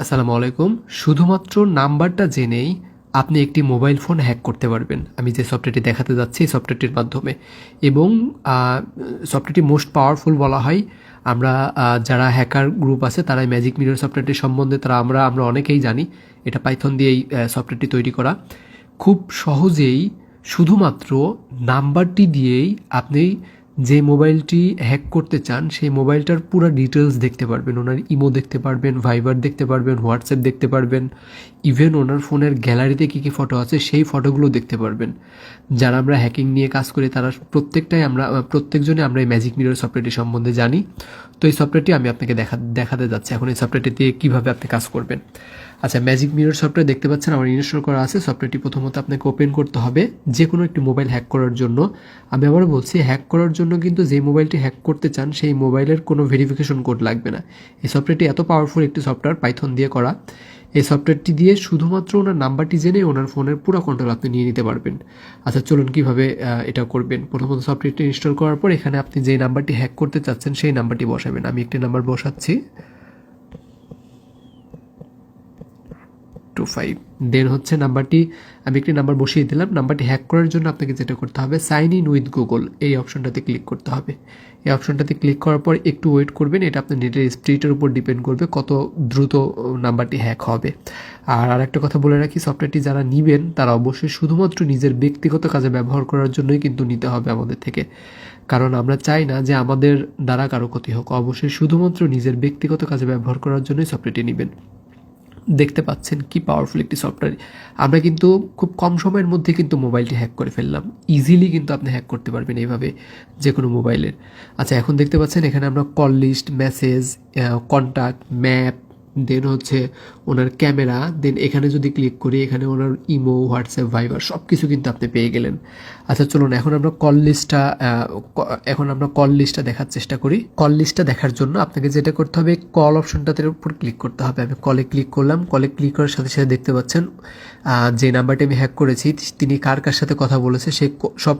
আসসালামু আলাইকুম। শুধুমাত্র নাম্বারটা জেনেই আপনি একটি মোবাইল ফোন হ্যাক করতে পারবেন। আমি যে সফটওয়্যারটি দেখাতে যাচ্ছি এই সফটওয়্যারটির মাধ্যমে এবং সফটওয়্যারটি মোস্ট পাওয়ারফুল বলা হয়। আমরা যারা হ্যাকার গ্রুপ আছে তারা ম্যাজিক মিরর সফটওয়্যারটি সম্বন্ধে আমরা অনেকেই জানি। এটা পাইথন দিয়ে এই সফটওয়্যারটি তৈরি করা। খুব সহজেই শুধুমাত্র নাম্বারটি দিয়েই আপনি যে মোবাইলটি হ্যাক করতে চান সেই মোবাইলটার পুরো ডিটেলস দেখতে পারবেন। ওনার ইমো দেখতে পারবেন, ভাইবার দেখতে পারবেন, হোয়াটসঅ্যাপ দেখতে পারবেন, ইভেন ওনার ফোনের গ্যালারিতে কী কী ফটো আছে সেই ফটোগুলো দেখতে পারবেন। যারা আমরা হ্যাকিং নিয়ে কাজ করি তারা প্রত্যেকজনে আমরা এই ম্যাজিক মিরর সফটওয়্যারটি সম্বন্ধে জানি। তো এই সফটওয়্যারটি আমি আপনাকে দেখাতে যাচ্ছি এখন এই সফটওয়্যারটি দিয়ে কীভাবে আপনি কাজ করবেন। আচ্ছা, ম্যাজিক মিরর সফটওয়্যার দেখতে পাচ্ছেন আমার ইনস্টল করা আছে। সফটওয়্যারটি প্রথমত আপনাকে ওপেন করতে হবে যে কোনো একটি মোবাইল হ্যাক করার জন্য। আমি আবারও বলছি, হ্যাক করার জন্য কিন্তু যে মোবাইলটি হ্যাক করতে চান সেই মোবাইলের কোনো ভেরিফিকেশন কোড লাগবে না। এই সফটওয়্যারটি এত পাওয়ারফুল একটি সফটওয়্যার, পাইথন দিয়ে করা। এই সফটওয়্যারটি দিয়ে শুধুমাত্র ওনার নাম্বারটি জেনে ওনার ফোনের পুরো কন্ট্রোল আপনি নিয়ে নিতে পারবেন। আচ্ছা চলুন কীভাবে এটা করবেন। প্রথমত সফটওয়্যারটি ইনস্টল করার পর এখানে আপনি যেই নাম্বারটি হ্যাক করতে চাচ্ছেন সেই নাম্বারটি বসাবেন। আমি একটি নাম্বার বসাচ্ছি 25। দেন হচ্ছে নাম্বারটি আমি একটি নাম্বার বসিয়ে দিলাম। নাম্বারটি হ্যাক করার জন্য আপনাকে যেটা করতে হবে, সাইন ইন উইথ গুগল এই অপশনটাতে ক্লিক করতে হবে। এই অপশনটাতে ক্লিক করার পর একটু ওয়েট করবেন। এটা আপনার নেটের স্পিডের উপর ডিপেন্ড করবে কত দ্রুত নাম্বারটি হ্যাক হবে। আর আরেকটা কথা বলে রাখি, সফটওয়্যারটি যারা নেবেন তারা অবশ্যই শুধুমাত্র নিজের ব্যক্তিগত কাজে ব্যবহার করার জন্যই কিন্তু নিতে হবে আমাদের থেকে। কারণ আমরা চাই না যে আমাদের দ্বারা কারো ক্ষতি হোক। অবশ্যই শুধুমাত্র নিজের ব্যক্তিগত কাজে ব্যবহার করার জন্যই সফটওয়্যারটি নেবেন। দেখতে পাচ্ছেন কি পাওয়ারফুল একটি সফটওয়্যার। আমরা কিন্তু খুব কম সময়ের মধ্যে কিন্তু মোবাইলটি হ্যাক করে ফেললাম। ইজিলি কিন্তু আপনি হ্যাক করতে পারবেন এইভাবে যে কোনো মোবাইলের। আচ্ছা, এখন দেখতে পাচ্ছেন এখানে আমরা call list, message, contact, map, then হচ্ছে ওনার ক্যামেরা, দেন এখানে যদি ক্লিক করি এখানে ওনার ইমো, হোয়াটসঅ্যাপ, ভাইবার সব কিছু কিন্তু আপনি পেয়ে গেলেন। আচ্ছা চলুন এখন আমরা কল লিস্টটা দেখার চেষ্টা করি। কল লিস্টটা দেখার জন্য আপনাকে যেটা করতে হবে, কল অপশনটাতে উপর ক্লিক করতে হবে। আমি কলে ক্লিক করলাম। কলে ক্লিক করার সাথে সাথে দেখতে পাচ্ছেন যে নাম্বারটি আমি হ্যাক করেছি তিনি কার কার সাথে কথা বলেছে সেই সব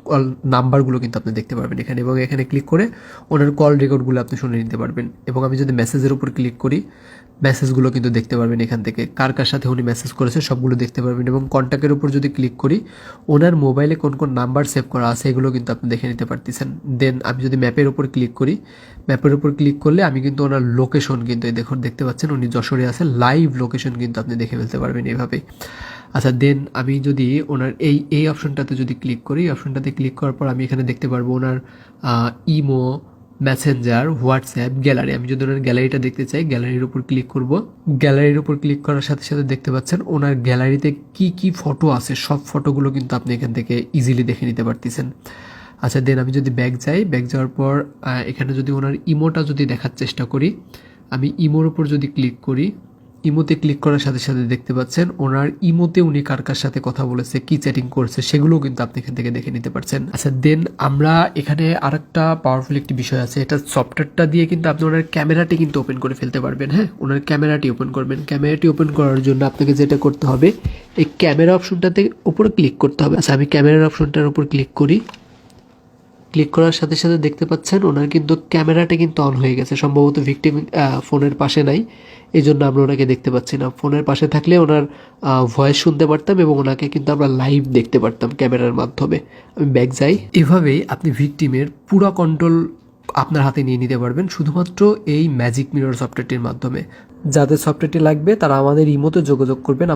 কল নাম্বারগুলো কিন্তু আপনি দেখতে পারবেন এখানে। এবং এখানে ক্লিক করে ওনার কল রেকর্ডগুলো আপনি শুনে নিতে পারবেন। এবং আমি যদি মেসেজের উপর ক্লিক করি, মেসেজগুলো কিন্তু দেখতে পারবেন এখান থেকে। কার কার সাথে উনি মেসেজ করেছে সবগুলো দেখতে পারবেন। এবং কন্ট্যাক্টের উপর যদি ক্লিক করি, ওনার মোবাইলে কোন কোন নাম্বার সেভ করা আছে এগুলো কিন্তু আপনি দেখে নিতে পারতেছেন। দেন আমি যদি ম্যাপের উপর ক্লিক করি, ম্যাপের উপর ক্লিক করলে আমি কিন্তু ওনার লোকেশন কিন্তু দেখতে পাচ্ছেন উনি যশোরে আছে, লাইভ লোকেশন কিন্তু আপনি দেখে ফেলতে পারবেন এইভাবে। আচ্ছা, দেন আমি যদি ওনার এই অপশনটাতে যদি ক্লিক করি, অপশনটাতে ক্লিক করার পর আমি এখানে দেখতে পারবো ওনার ইমো, মেসেঞ্জার, হোয়াটসঅ্যাপ, গ্যালারি। আমি যদি ওনার গ্যালারিটা দেখতে চাই, গ্যালারির উপর ক্লিক করব। গ্যালারির উপর ক্লিক করার সাথে সাথে দেখতে পাচ্ছেন ওনার গ্যালারিতে কি কি ফটো আছে সব ফটোগুলো কিন্তু আপনি এখান থেকে ইজিলি দেখে নিতে পারতেছেন। আচ্ছা, দেন আমি যদি ব্যাক যাই, ব্যাক যাওয়ার পর এখানে যদি ওনার ইমোটা যদি দেখার চেষ্টা করি, আমি ইমোর উপর যদি ক্লিক করি, ইমোতে ক্লিক করার সাথে সাথে দেখতে পাচ্ছেন ওনার ইমোতে উনি কার কার সাথে কথা বলেছে, কি চ্যাটিং করছে সেগুলোও কিন্তু আপনি এখান থেকে দেখে নিতে পারছেন। আচ্ছা, দেন আমরা এখানে আরেকটা পাওয়ারফুল একটি বিষয় আছে, এটা সফটওয়্যারটা দিয়ে কিন্তু আপনি ওনার ক্যামেরাটি কিন্তু ওপেন করে ফেলতে পারবেন। হ্যাঁ, ওনার ক্যামেরাটি ওপেন করবেন। ক্যামেরাটি ওপেন করার জন্য আপনাকে যেটা করতে হবে, এই ক্যামেরা অপশনটাতে উপরে ক্লিক করতে হবে। আচ্ছা, আমি ক্যামেরার অপশনটার উপর ক্লিক করি। ক্লিক করার সাথে সাথে দেখতে পাচ্ছেন ওনার কিন্তু ক্যামেরাটা কিন্তু অন হয়ে গেছে। সম্ভবত ভিকটিম ফোনের পাশে নাই, এই জন্য আমরা ওনাকে দেখতে পাচ্ছি না। ফোনের পাশে থাকলে ওনার ভয়েস শুনতে পারতাম এবং ওনাকে কিন্তু আমরা লাইভ দেখতে পারতাম ক্যামেরার মাধ্যমে। আমি ব্যাক যাই। এভাবেই আপনি ভিকটিমের পুরো কন্ট্রোল আপনার হাতে নিয়ে নিতে পারবেন শুধুমাত্র এই ম্যাজিক মিরর সফটওয়্যারটির মাধ্যমে। যাদের সফটওয়্যারটি লাগবে তারা আমাদের ইমোতে যোগাযোগ করবেন।